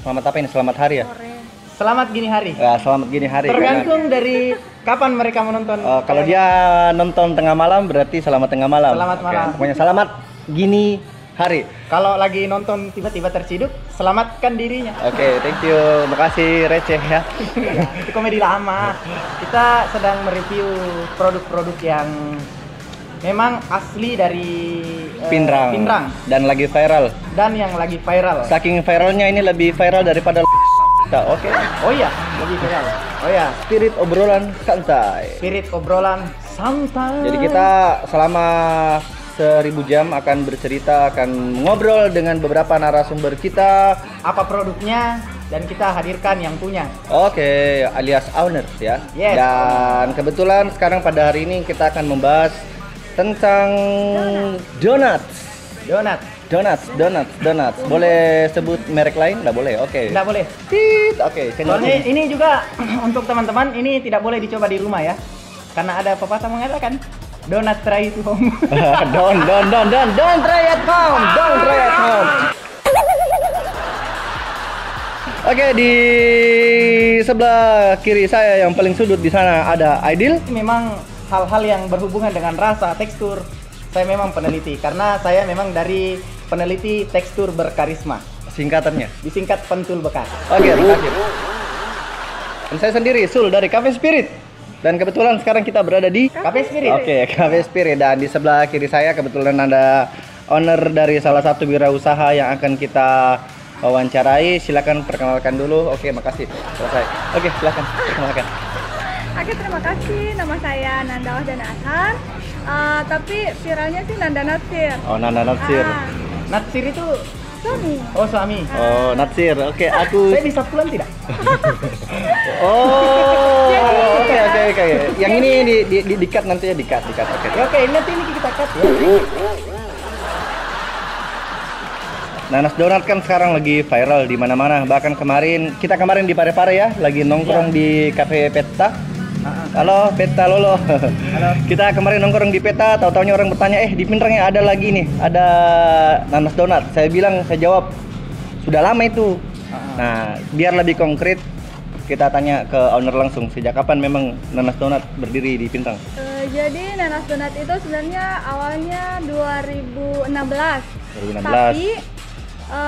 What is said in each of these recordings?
Selamat apa ini? Selamat hari ya? sore. Selamat gini hari. Ya, selamat gini hari. Tergantung dari kapan mereka menonton. Kalau dia nonton tengah malam berarti selamat tengah malam. Selamat Oke, malam. pokoknya selamat gini hari. Kalau lagi nonton tiba-tiba terciduk, selamatkan dirinya. Oke, thank you. Makasih receh ya. Itu komedi lama. Kita sedang mereview produk-produk yang memang asli dari Pinrang. Dan lagi viral. dan yang lagi viral. Saking viralnya ini lebih viral daripada Oke. Oh iya, lebih viral. Oh iya, Spirit obrolan santai. spirit obrolan santai. Jadi kita selama 1000 jam akan bercerita, akan ngobrol dengan beberapa narasumber kita. apa produknya dan kita hadirkan yang punya. Oke, alias owners ya. Yes, Dan kebetulan sekarang pada hari ini kita akan membahas tentang donuts. Donuts. Boleh sebut merek lain? Nggak boleh. Oke. Nggak boleh. Tit. Oke. Soalnya ini juga untuk teman-teman ini tidak boleh dicoba di rumah ya. Karena ada pepatah mengatakan donat try to home. Don't try at home. Don't try at home. Oke, di sebelah kiri saya yang paling sudut di sana ada Aidil. Memang hal-hal yang berhubungan dengan rasa, tekstur, saya memang peneliti karena saya memang dari peneliti tekstur berkarisma. Singkatannya. Disingkat pentul bekas. Oke, terakhir. Dan saya sendiri, Sul dari Cafe Spirit. Dan kebetulan sekarang kita berada di Cafe Spirit. Oke, Cafe Spirit. Dan di sebelah kiri saya kebetulan ada owner dari salah satu wirausaha yang akan kita wawancarai. Silakan perkenalkan dulu. Oke, makasih. Selesai. Oke, silakan perkenalkan. Oke, terima kasih. Nama saya Nanda Wahdana Ashar. Tapi viralnya sih Nanda Natsir. Oh, Nanda Natsir. Natsir itu Suami. oh suami. Oh, Natsir. Oke, aku Saya bisa pulang tidak? Oh, Jadi, oke. Yang ini di-cut nanti ya, di-cut. Oke. Ya, oke, nanti ini kita cut ya. Nanas Donat kan sekarang lagi viral di mana-mana. Bahkan kita kemarin di Parepare ya, lagi nongkrong di Cafe Peta. Halo Peta Lolo. Halo. Kita kemarin nongkrong di Peta, tahu-taunya orang bertanya, di Pinrang ya ada lagi nih, ada Nanas Donat. Saya jawab, sudah lama itu. Nah, biar lebih konkret, kita tanya ke owner langsung, sejak kapan memang Nanas Donat berdiri di Pinrang? Jadi Nanas Donat itu sebenarnya awalnya 2016. 2016. Tapi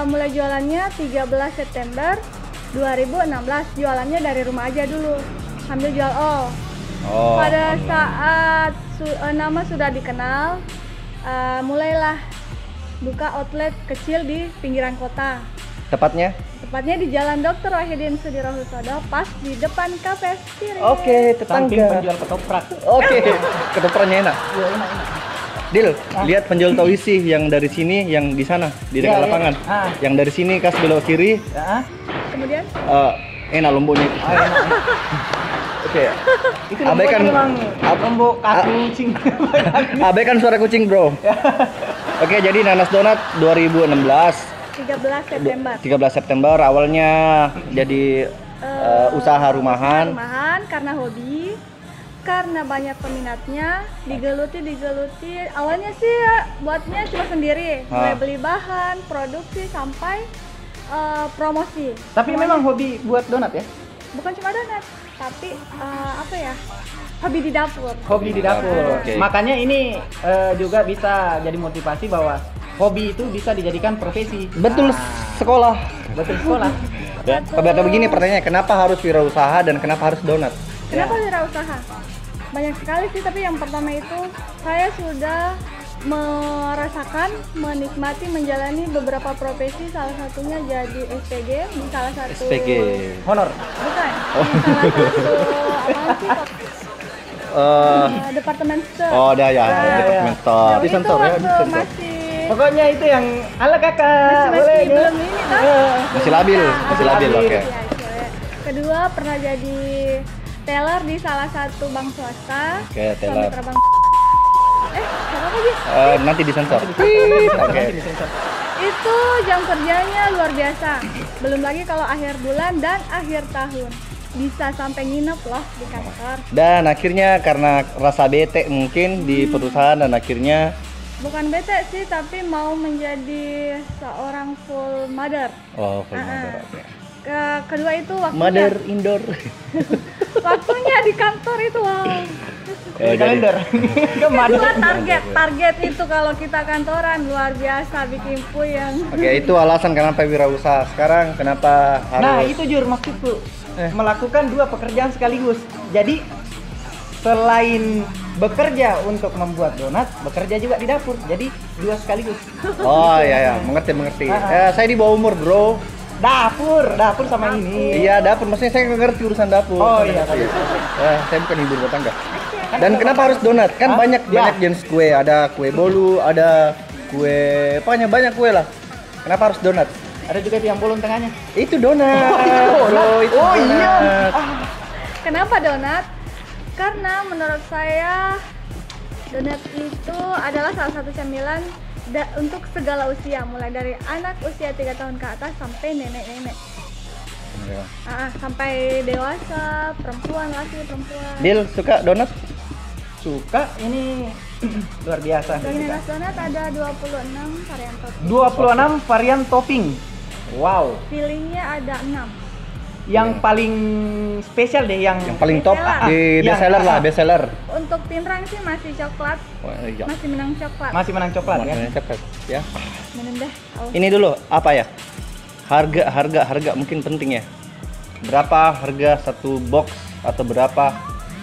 mulai jualannya 13 September 2016. Jualannya dari rumah aja dulu. Sambil jual Pada saat nama sudah dikenal, mulailah buka outlet kecil di pinggiran kota. Tepatnya? Tepatnya di Jalan Dr. Wahidin Sudirohusodo, pas di depan Cafe Spirit. Oke, Samping tetangga. penjual ketoprak. Oke, ketopraknya enak. Iya, enak. Dil, lihat penjual tauisi yang dari sini, yang di sana, di dekat Iya, iya. lapangan. Yang dari sini kas belok kiri, Ya. Kemudian enak lomboknya. Enak. Oke. Itu Abaikan- memang lombok kucing. Abaikan suara kucing, bro. Oke, jadi Nanas Donat 2016, 13 September. 13 September awalnya jadi usaha rumahan. Rumahan karena hobi, karena banyak peminatnya, digeluti. Awalnya sih buatnya cuma sendiri, mulai beli bahan, produksi sampai promosi. Tapi Semuanya. memang hobi buat donat ya? Bukan cuma donat, tapi hobi di dapur. Hobi di dapur. Oke. Makanya ini juga bisa jadi motivasi bahwa hobi itu bisa dijadikan profesi. Betul, Nah, sekolah. betul sekolah. Ya, Atau begini pertanyaannya, kenapa harus wirausaha dan kenapa harus donat? Kenapa wirausaha? Banyak sekali sih, tapi yang pertama itu saya sudah merasakan, menikmati, menjalani beberapa profesi, salah satunya jadi SPG di salah satu SPG. Honor. bukan di salah satu apa sih departemen store. Oh, ada ya, Ah, departemen iya. store. Itu disensor ya, waktu disensor. masih Pokoknya itu yang ala kakak. masih boleh ya? belum ini kan? Masih labil, masih labil, oke. Ya, cewek. Kedua pernah jadi teller di salah satu bank swasta. Oke, teller. Suami terbang. Siapa lagi? Nanti disensor. Oke. Nanti disensor. Itu jam kerjanya luar biasa. Belum lagi kalau akhir bulan dan akhir tahun. Bisa sampai nginep loh di kantor. Dan akhirnya karena rasa bete mungkin di perusahaan dan akhirnya Bukan bete sih, tapi mau menjadi seorang full mother. full Ah, mother, ah. oke. Kedua itu waktunya. Mother indoor. Waktunya di kantor itu wow. Di kalender. Kedua target itu kalau kita kantoran luar biasa bikin puyeng. Oke, itu alasan kenapa wirausaha. Sekarang kenapa harus? Nah, itu Jur maksudku. Melakukan dua pekerjaan sekaligus. Jadi selain bekerja untuk membuat donat, bekerja juga di dapur. Jadi dua sekaligus. Oh iya, mengerti. Saya di bawah umur, bro. Dapur sama ini. Iya, dapur. Maksudnya saya nggak ngerti urusan dapur. Oh iya. Saya bukan ibu rumah tangga. Dan kenapa harus donat? Kan banyak jenis kue. Ada kue bolu, ada kue, pokoknya banyak kue lah. Kenapa harus donat? Ada juga yang bolong tengahnya. Itu donat. Bro, itu donat. Iya. Kenapa donat? Karena menurut saya donat itu adalah salah satu camilan untuk segala usia, mulai dari anak usia 3 tahun ke atas sampai nenek-nenek. Sampai dewasa, perempuan, laki, perempuan. Dil, suka donat? Suka, ini luar biasa. Bagi nanas donat ada 26 varian topping. 26 varian topping. Wow. Fillingnya ada 6. Yang paling spesial deh, yang paling top di best seller. Untuk pinrang sih masih coklat. Iya. Masih menang coklat. masih menang coklat ya. Coklat, ya. Minum deh. Ini dulu apa ya? Harga mungkin penting ya. Berapa harga satu box atau berapa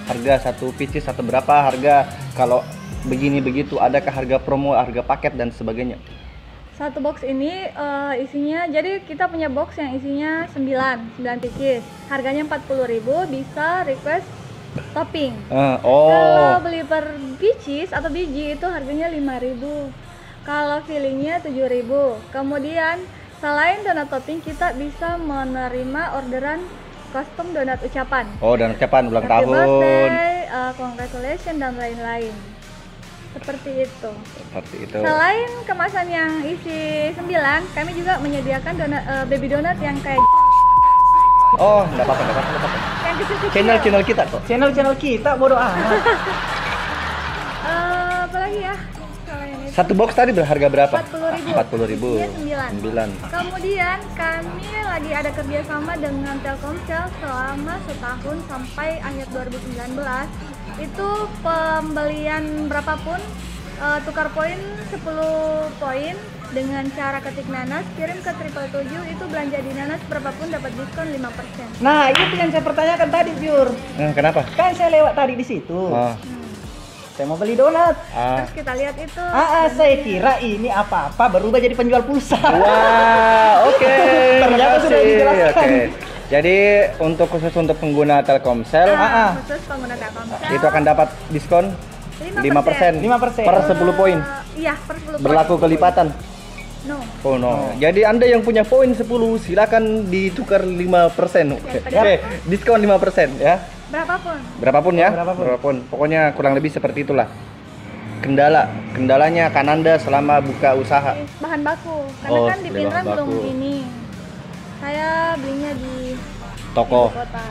harga satu pieces atau berapa harga kalau begini begitu? Adakah harga promo, harga paket dan sebagainya? Satu box ini isinya, jadi kita punya box yang isinya 9 pieces. Harganya 40.000, bisa request topping. Kalau beli per pieces atau biji itu harganya 5.000. Kalau fillingnya 7.000. Kemudian selain donat topping, kita bisa menerima orderan custom donat ucapan. Dan ucapan ulang Happy tahun. birthday, congratulations dan lain-lain. Seperti itu. Selain kemasan yang isi 9, kami juga menyediakan donat, baby donat yang kayak Enggak apa-apa. yang kecil-kecil. Channel kita kok. Channel kita bodoh amat. Apa lagi ya? Kalau yang itu Satu box tadi berharga berapa? 40.000. 40.000. 9. Kemudian kami lagi ada kerjasama dengan Telkomsel selama setahun sampai akhir 2019. Itu pembelian berapapun, tukar poin 10 poin dengan cara ketik nanas, kirim ke 777, itu belanja di nanas berapapun dapat diskon 5%. Nah, itu yang saya pertanyakan tadi, Jur. Kenapa? Kan saya lewat tadi di situ. Saya mau beli donat. Terus kita lihat itu. Saya kira ini apa-apa berubah jadi penjual pulsa. Wah, oke. Ternyata sudah dijelaskan. Oke. Jadi khusus untuk pengguna Telkomsel, Khusus pengguna Telkomsel. itu akan dapat diskon 5%. 5%. Per 10 poin. Iya, per 10 poin. Berlaku kelipatan. No. No. Jadi Anda yang punya poin 10 silakan ditukar 5%. Oke, diskon 5% ya. Berapapun ya. Berapapun. Pokoknya kurang lebih seperti itulah. Kendalanya kan Anda selama buka usaha. Bahan baku. Karena kan di Pinrang belum ini. Saya belinya di toko. Ibu kota.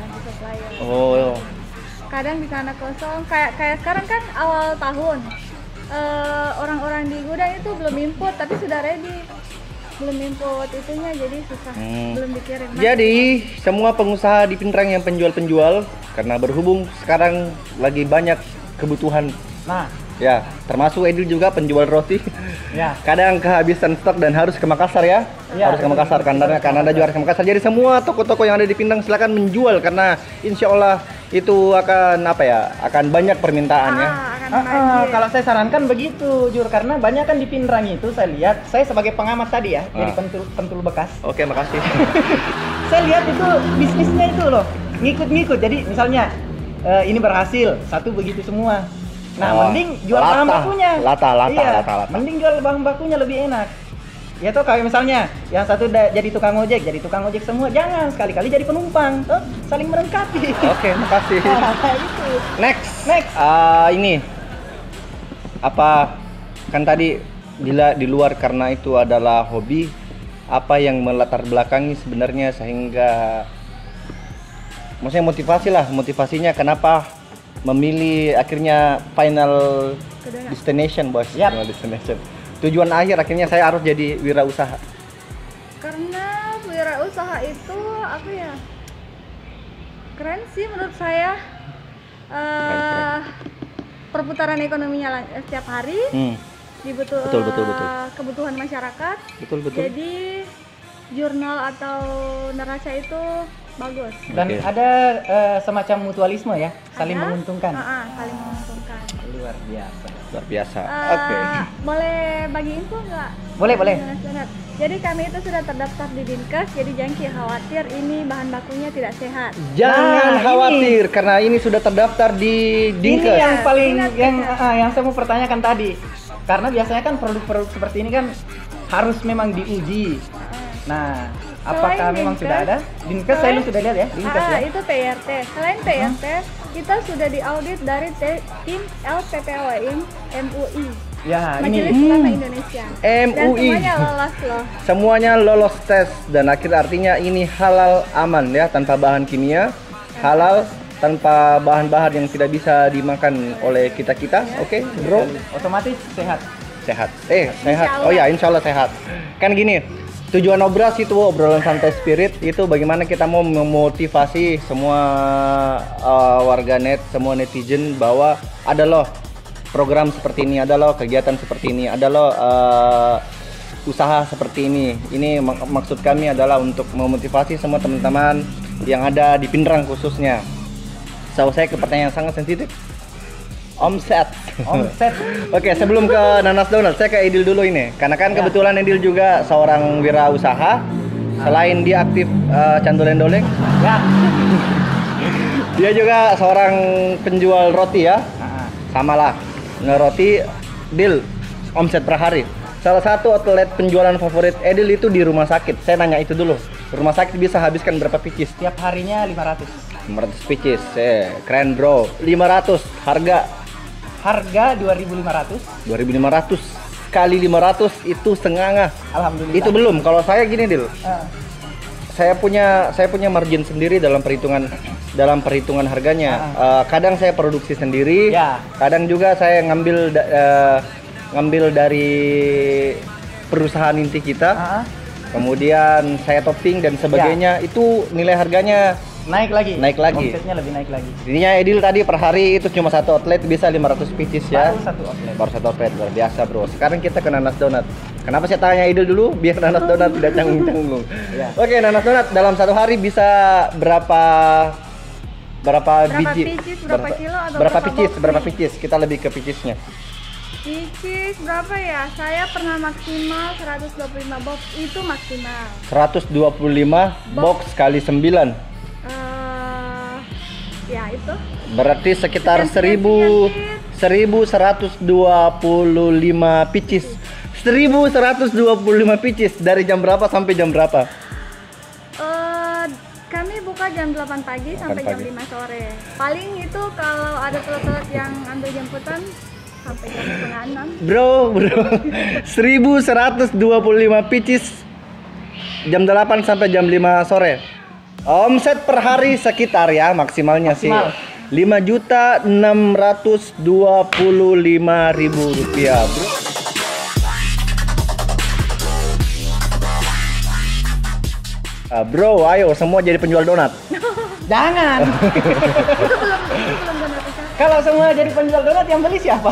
Di supplier. Kadang di sana kosong. Kayak sekarang kan awal tahun. Orang-orang di gudang itu belum input tapi sudah ready. Belum input itunya jadi susah. Belum dikirim. Jadi semua pengusaha di Pinrang yang penjual-penjual, karena berhubung sekarang lagi banyak kebutuhan. Ya, termasuk Edil juga penjual roti. Ya. Kadang kehabisan stok dan harus ke Makassar ya. Harus ke Makassar karena Anda juga harus ke Makassar. Jadi semua toko-toko yang ada di Pinrang silakan menjual karena insya Allah itu akan akan banyak permintaannya. Kalau saya sarankan begitu, Jur, karena banyak kan di Pinrang itu saya lihat, saya sebagai pengamat tadi ya, jadi pentul bekas. Oke, makasih. Saya lihat itu bisnisnya itu loh, ngikut-ngikut. Jadi misalnya ini berhasil, satu begitu semua. Nah, mending jual bahan bakunya. Lata. Mending jual bahan bakunya lebih enak. Ya toh kayak misalnya yang satu jadi tukang ojek semua. Jangan sekali-kali jadi penumpang. Toh saling melengkapi. Oke, makasih. Itu. Next. Ini apa kan tadi di luar karena itu adalah hobi, apa yang melatar belakangi sebenarnya sehingga maksudnya motivasinya kenapa memilih akhirnya final destination, bos. Final destination. Tujuan akhir akhirnya saya harus jadi wirausaha. Karena berwirausaha itu apa ya? Keren sih menurut saya. Perputaran ekonominya setiap hari. Betul. Kebutuhan masyarakat. Betul. Jadi jurnal atau neraca itu bagus. Dan ada semacam mutualisme ya, saling Ada? menguntungkan. Saling menguntungkan. Luar biasa. Luar biasa. Eh, Oke. Boleh bagi info nggak? Boleh. Jadi kami itu sudah terdaftar di Dinkes, jadi jangan khawatir ini bahan bakunya tidak sehat. Jangan Nah, khawatir karena ini sudah terdaftar di Dinkes. Ini yang paling Ingat, yang saya mau pertanyakan tadi. Karena biasanya kan produk-produk seperti ini kan harus memang diuji. Nah, apakah Selain memang Dinkes, sudah ada? Dinkes saya selain- sudah lihat ya, Dinkes ya. Itu PRT. Selain PRT, kita sudah diaudit dari tim LPPOIM MUI. Ya, Majelis ini Ulama Indonesia. Dan MUI. semuanya lolos loh. Semuanya lolos tes dan artinya ini halal aman ya, tanpa bahan kimia, halal tanpa bahan-bahan yang tidak bisa dimakan oleh kita. Oke, bro? otomatis sehat. Sehat. Sehat. Insya Oh ya, insya Allah sehat. Kan gini, tujuan obras itu obrolan santai spirit itu bagaimana kita mau memotivasi semua warganet, semua netizen bahwa ada loh program seperti ini, ada loh kegiatan seperti ini, ada loh usaha seperti ini. Ini maksud kami adalah untuk memotivasi semua teman-teman yang ada di Pindrang khususnya. Saya ke pertanyaan yang sangat sensitif. Omset. Oke, sebelum ke Nanas Donat, saya ke Edil dulu ini. Karena kan kebetulan Edil juga seorang wirausaha. Selain dia aktif candoleng-doleng, Ya. dia juga seorang penjual roti ya. Sama lah, ngeroti Dil, omset per hari. Salah satu outlet penjualan favorit Edil itu di rumah sakit. Saya nanya itu dulu. Rumah sakit bisa habiskan berapa picis? Tiap harinya 500. 500 picis. Keren bro. 500 Harga 2.500. 2.500 kali 500 itu setengah. Alhamdulillah. Itu belum. Kalau saya gini Dil, Ah, saya punya margin sendiri dalam perhitungan harganya. Kadang saya produksi sendiri, Ya. kadang juga saya ngambil dari perusahaan inti kita, ah, kemudian saya topping dan sebagainya. Itu nilai harganya naik lagi. Omsetnya lebih naik lagi. intinya Edil tadi per hari itu cuma satu outlet bisa 500 pieces ya. Baru satu outlet. Baru satu outlet, luar biasa bro. Sekarang kita ke Nanas Donat. Kenapa saya tanya Idul dulu? Biar Nanas Donat tidak canggung-canggung. Ya. Oke, Nanas Donat dalam satu hari bisa berapa biji? picis, berapa kilo, atau berapa berapa picis? box Berapa nih? picis? Kita lebih ke picisnya. Picis berapa ya? Saya pernah maksimal 125 box itu maksimal. 125 box kali 9. Ya itu. Berarti sekitar Sekian, 1125 picis. 1125 picis dari jam berapa sampai jam berapa? Kami buka jam 8 pagi sampai jam pagi. 5 sore. Paling itu kalau ada telat-telat yang ambil jemputan sampai jam setengah 6. Bro 1125 picis jam 8 sampai jam 5 sore. Omset per hari sekitar ya maksimalnya Maksimal. sih 5.625.000 rupiah bro. Bro, ayo semua jadi penjual donat. Jangan. Itu belum benar usaha. Kalau semua jadi penjual donat yang beli siapa?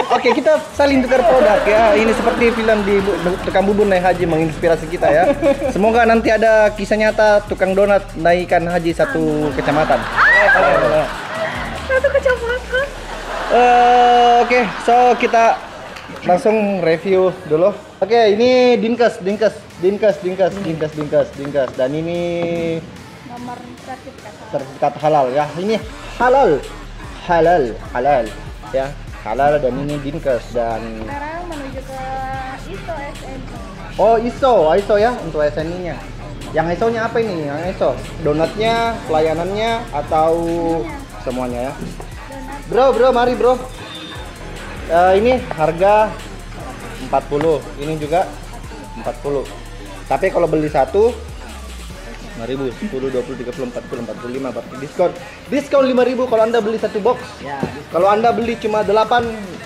Oke, kita saling tukar produk ya. Ini seperti film di Tukang Bubur Naik Haji menginspirasi kita ya. Semoga nanti ada kisah nyata tukang donat naikkan haji satu kecamatan. Satu kecamatan. Oke, so kita langsung review dulu. Oke, ini Dinkes. Dan ini Nomor sertifikat. sertifikat halal ya. Ini halal ya. Halal dan ini Dinkes dan Sekarang menuju ke ISO SNI. oh ISO ya untuk SNI-nya. Yang ISO-nya apa ini? Yang ISO donatnya, pelayanannya atau semuanya ya? Donat Bro, mari bro. Ini harga 40, ini juga 40. Tapi kalau beli satu 5.000, 10, 20, 30, 40, 45 berarti diskon 5.000 kalau Anda beli satu box. Ya, Kalau Anda beli cuma 8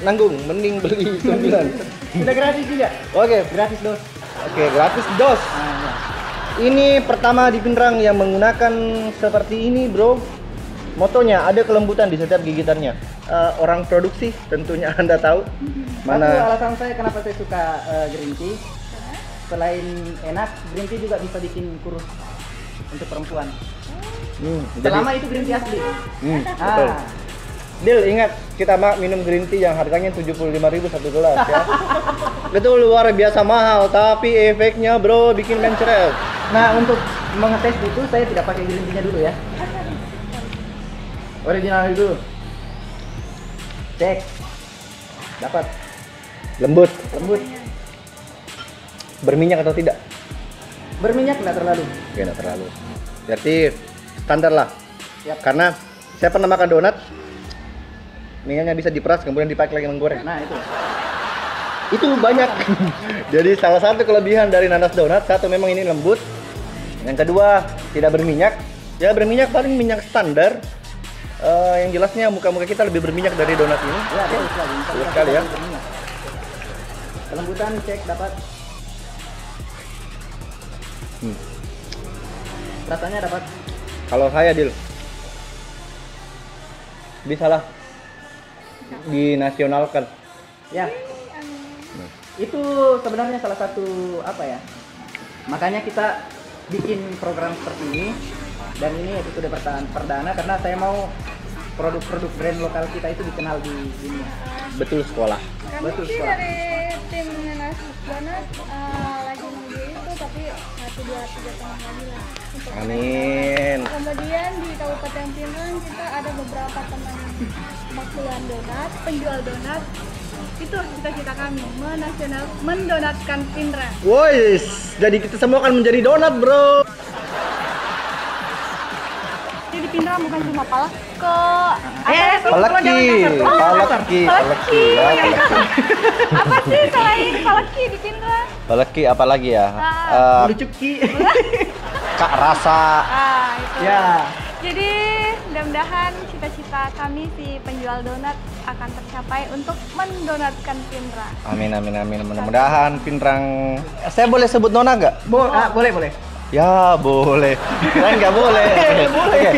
nanggung, mending beli 9. sudah gratis juga. Oke, Gratis dos. gratis dos. Nah, ya. Ini pertama di Pinrang yang menggunakan seperti ini, bro. Motonya ada kelembutan di setiap gigitannya. Orang produksi tentunya Anda tahu. Satu Mana alasan saya kenapa saya suka green tea. Selain enak, green tea juga bisa bikin kurus untuk perempuan. Selama itu green tea asli. betul. Dil, ingat kita minum green tea yang harganya 75.000 satu gelas ya. Itu luar biasa mahal, tapi efeknya bro bikin mencret. Nah, untuk mengetes itu saya tidak pakai green tea-nya dulu ya. Original dulu. Cek. Dapat Lembut, lembut. berminyak atau tidak? Berminyak enggak terlalu. Ya, nggak terlalu. Berarti standar lah. Yap. Karena saya pernah makan donat, minyaknya bisa diperas kemudian dipakai lagi menggoreng. Nah, itu. Itu banyak. Jadi salah satu kelebihan dari nanas donat, satu memang ini lembut. Yang kedua tidak berminyak. Ya berminyak paling minyak standar. Yang jelasnya muka-muka kita lebih berminyak dari donat ini. Ya, betul sekali. Betul sekali ya. Berminyak. Kelembutan cek dapat. Rasanya dapat. Kalau saya Dil, bisa lah dinasionalkan. Ya. Itu sebenarnya salah satu apa ya? Makanya kita bikin program seperti ini, dan ini episode perdana karena saya mau produk-produk brand lokal kita itu dikenal di dunia. Betul sekolah. Kami Betul, sih Pak. dari tim Nanas Donat lagi nunggu itu, tapi 1, 2, 3 tahun lagi lah. untuk Amin. Kemudian di Kabupaten Pinrang kita ada beberapa teman makulan donat, penjual donat. Itu cita-cita kami, mendonatkan Pinrang. Wois, jadi kita semua akan menjadi donat, bro. Jadi di Pinrang bukan cuma paleko. Paleki. Apa sih selain paleki di Pinrang? Paleki apalagi ya? Bulu cuki. Kak rasa. Itu. Ya. Jadi mudah-mudahan cita-cita kami si penjual donat akan tercapai untuk mendonatkan Pinrang. Amin amin amin. Mudah-mudahan Pinrang. Saya boleh sebut nona nggak? Boleh, boleh. Ya boleh. Kan nggak boleh. Oke.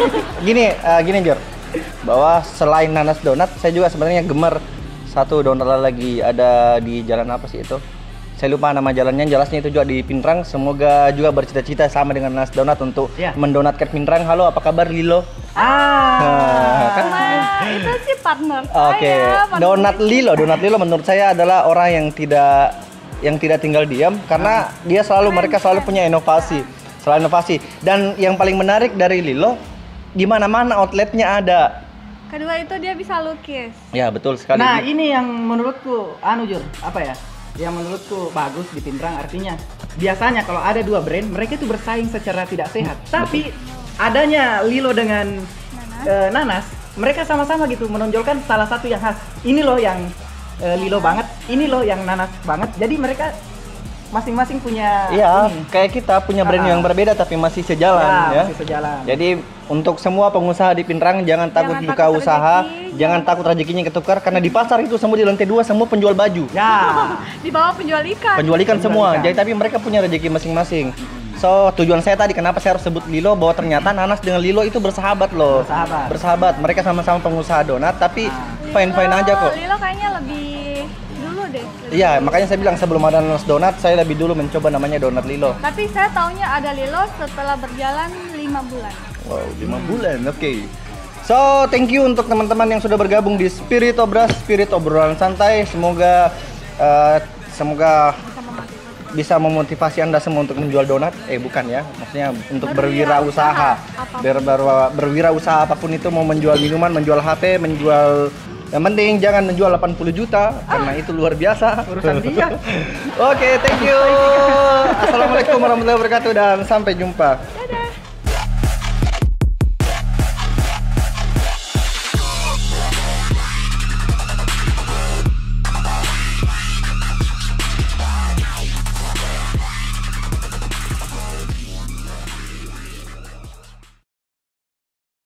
Gini Jor. Bahwa selain nanas donat, saya juga sebenarnya gemar satu donat lagi ada di jalan apa sih itu? Saya lupa nama jalannya, jelasnya itu juga di Pinrang. Semoga juga bercita-cita sama dengan nanas donat untuk mendonatkan Pinrang. Halo, apa kabar Lilo? Nah, itu sih partner Oke, saya. Donat Lilo menurut saya adalah orang yang tidak tinggal diam karena mereka selalu punya inovasi, selalu inovasi. Dan yang paling menarik dari Lilo, di mana-mana outletnya ada. Kedua itu dia bisa lukis. Ya betul sekali. Nah, ini yang menurutku Jur, apa ya? Yang menurutku bagus di Pinrang, artinya biasanya kalau ada dua brand, mereka itu bersaing secara tidak sehat. Tapi adanya Lilo dengan Nanas, mereka sama-sama gitu menonjolkan salah satu yang khas. Ini loh yang Lilo banget, ini loh yang Nanas banget. Jadi mereka masing-masing punya kayak kita punya brand yang berbeda tapi masih sejalan ya. Masih sejalan. Jadi untuk semua pengusaha di Pinrang jangan takut buka usaha, jangan takut rezekinya ketukar karena di pasar itu semua di lantai 2 semua penjual baju. Ya. Di bawah penjual ikan. Penjual ikan semua. Jadi tapi mereka punya rezeki masing-masing. So, tujuan saya tadi kenapa saya harus sebut Lilo bahwa ternyata Nanas dengan Lilo itu bersahabat loh. Bersahabat. Mereka sama-sama pengusaha donat tapi fine-fine aja kok. Lilo kayaknya lebih dulu deh. Iya, makanya saya bilang sebelum ada Nanas donat, saya lebih dulu mencoba namanya donat Lilo. Tapi saya taunya ada Lilo setelah berjalan 5 bulan. Wow, 5 bulan. Oke. So, thank you untuk teman-teman yang sudah bergabung di Spirit Obras, Spirit Obrolan Santai. Semoga bisa memotivasi Anda semua untuk menjual donat. Bukan ya, maksudnya untuk berwirausaha. Berwirausaha apapun itu, mau menjual minuman, menjual HP, menjual, yang penting jangan menjual 80 juta karena itu luar biasa Urusan dia. Oke, thank you. Assalamualaikum warahmatullahi wabarakatuh dan sampai jumpa.